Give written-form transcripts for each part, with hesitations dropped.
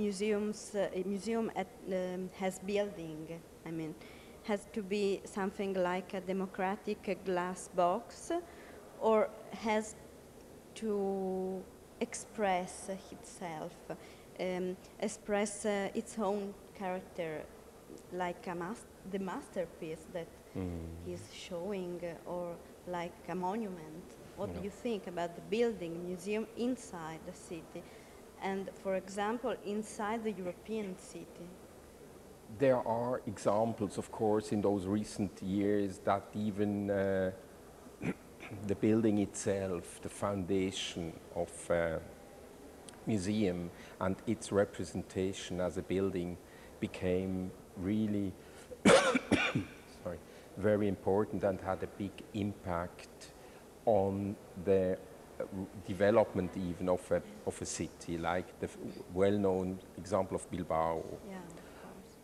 a museum has building, I mean, has to be something like a democratic glass box, or has to express itself, express its own character, like the masterpiece that he's showing, or like a monument. What do you think about the building, museum inside the city, and, for example, inside the European city? There are examples, of course, in those recent years that even the building itself, the foundation of museum and its representation as a building became really sorry, very important and had a big impact on the development even of a city, like the well-known example of Bilbao. Yeah, of course.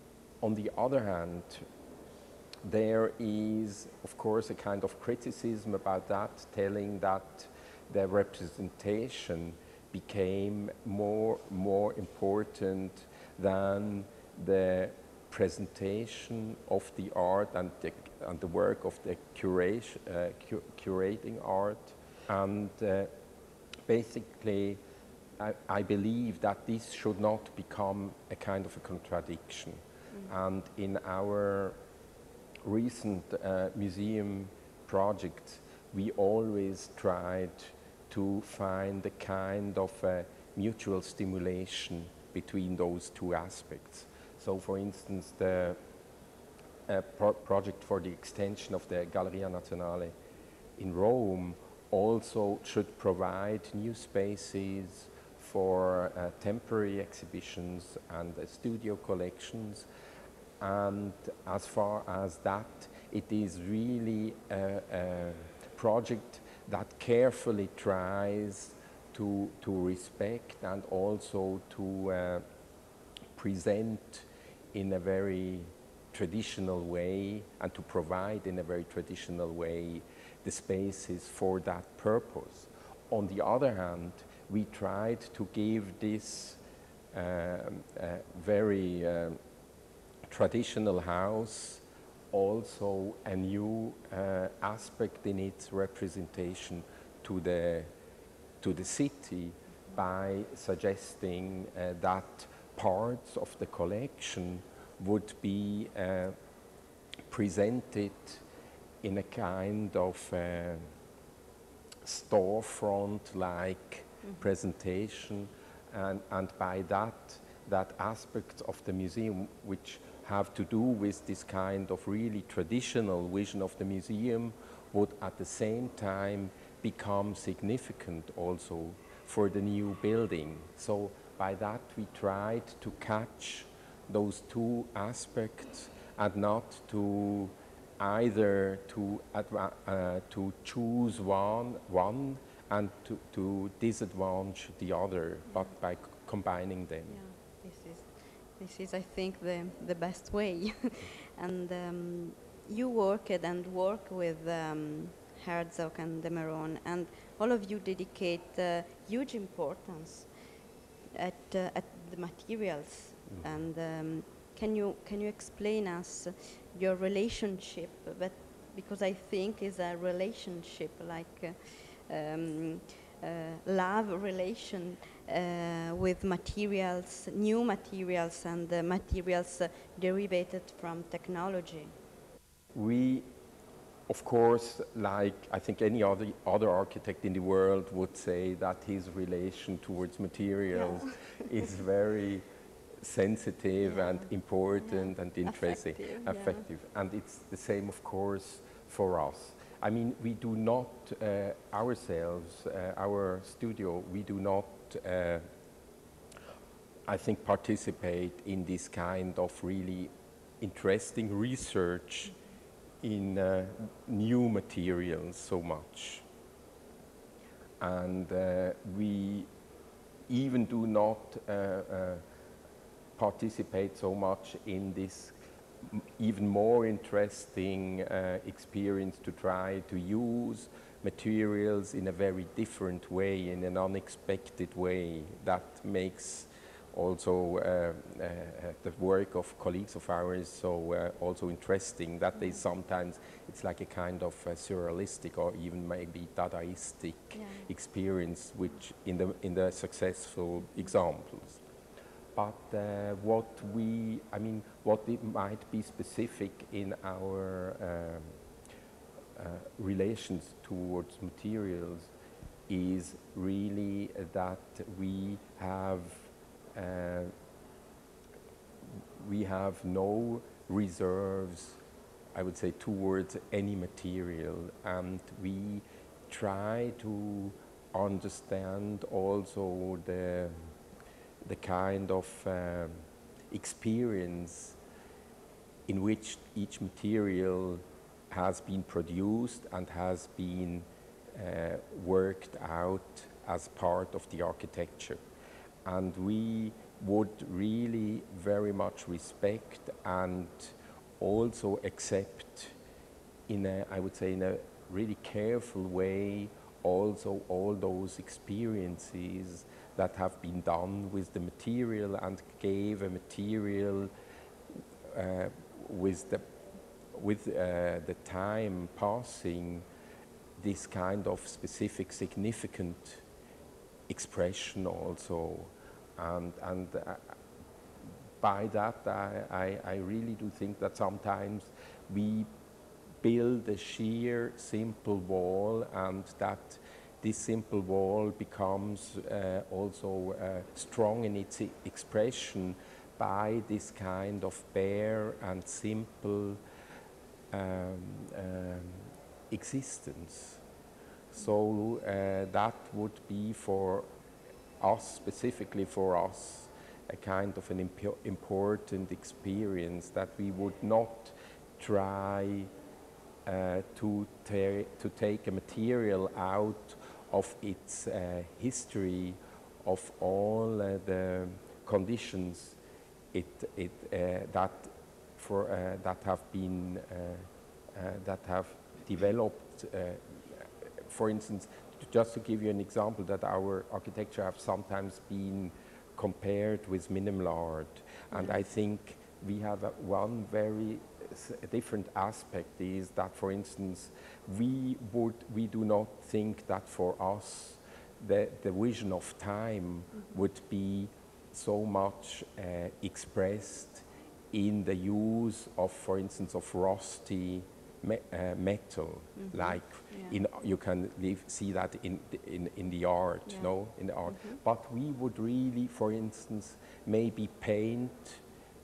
On the other hand, there is, of course, a kind of criticism about that, telling that the representation became more important than the presentation of the art and the work of the curating art. And basically, I believe that this should not become a kind of a contradiction. And in our recent museum projects, we always tried to find a kind of a mutual stimulation between those two aspects. So, for instance, the project for the extension of the Galleria Nazionale in Rome also should provide new spaces for temporary exhibitions and studio collections. And as far as that, it is really a project that carefully tries to respect and also to present in a very traditional way and to provide in a very traditional way the spaces for that purpose. On the other hand, we tried to give this very traditional house also a new aspect in its representation to the city by suggesting that parts of the collection would be presented in a kind of storefront-like presentation, and by that aspect of the museum which have to do with this kind of really traditional vision of the museum would at the same time become significant also for the new building. So by that we tried to catch those two aspects and not to either to choose one and to disadvantage the other, but by combining them. Yeah, this is, I think, the best way. And you work with Herzog and de Meuron, and all of you dedicate huge importance at the materials. And can you explain us your relationship? But because I think is a relationship like love relation with materials, new materials, and materials derived from technology. We, of course, like I think any other architect in the world would say that his relation towards materials is very sensitive and important and interesting, affective. And it's the same, of course, for us. I mean, we do not ourselves, our studio, we do not, I think, participate in this kind of really interesting research in new materials so much. And we even do not participate so much in this even more interesting experience to try to use materials in a very different way, in an unexpected way, that makes also the work of colleagues of ours so also interesting that they sometimes, it's like a kind of surrealistic or even maybe Dadaistic experience which in the successful examples. But what it might be specific in our relations towards materials is really that we have no reserves, I would say, towards any material, and we try to understand also the kind of experience in which each material has been produced and has been worked out as part of the architecture. And we would really very much respect and also accept I would say in a really careful way also all those experiences that have been done with the material and gave a material with the time passing this kind of specific significant expression also, and by that I really do think that sometimes we build a sheer simple wall, and that this simple wall becomes also strong in its expression by this kind of bare and simple existence. So that would be for us, specifically for us, a kind of an important experience, that we would not try to take a material out of its history, of all the conditions that have developed. For instance, just to give you an example, that our architecture have sometimes been compared with minimal art, and I think we have one very different aspect is that, for instance, we do not think that for us the vision of time would be so much expressed in the use of, for instance, of rusty metal, like you can see that in the art, in the art. But we would really, for instance, maybe paint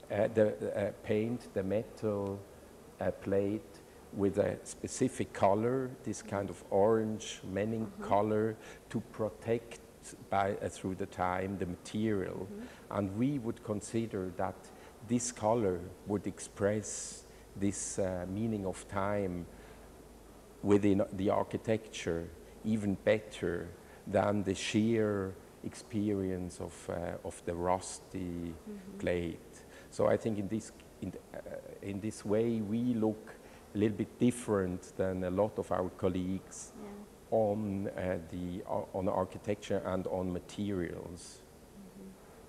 the metal plate with a specific color, this kind of orange Manning color, to protect through the time the material. And we would consider that this color would express this meaning of time within the architecture even better than the sheer experience of the rusty plate. So I think in this way we look a little bit different than a lot of our colleagues on architecture and on materials,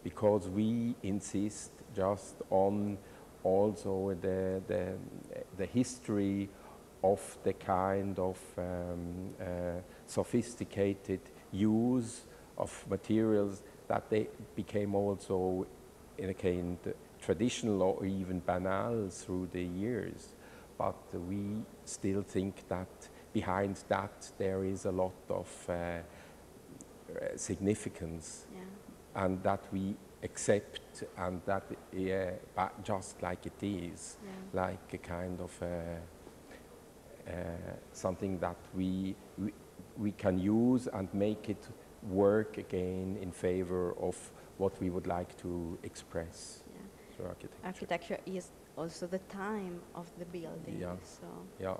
because we insist just on also the history of the kind of sophisticated use of materials that they became also in a kind traditional or even banal through the years. But we still think that behind that there is a lot of significance, and that we accept, and that just like it is, like a kind of something that we can use and make it work again in favor of what we would like to express through architecture. Architecture is also the time of the building. Yeah. So. Yeah.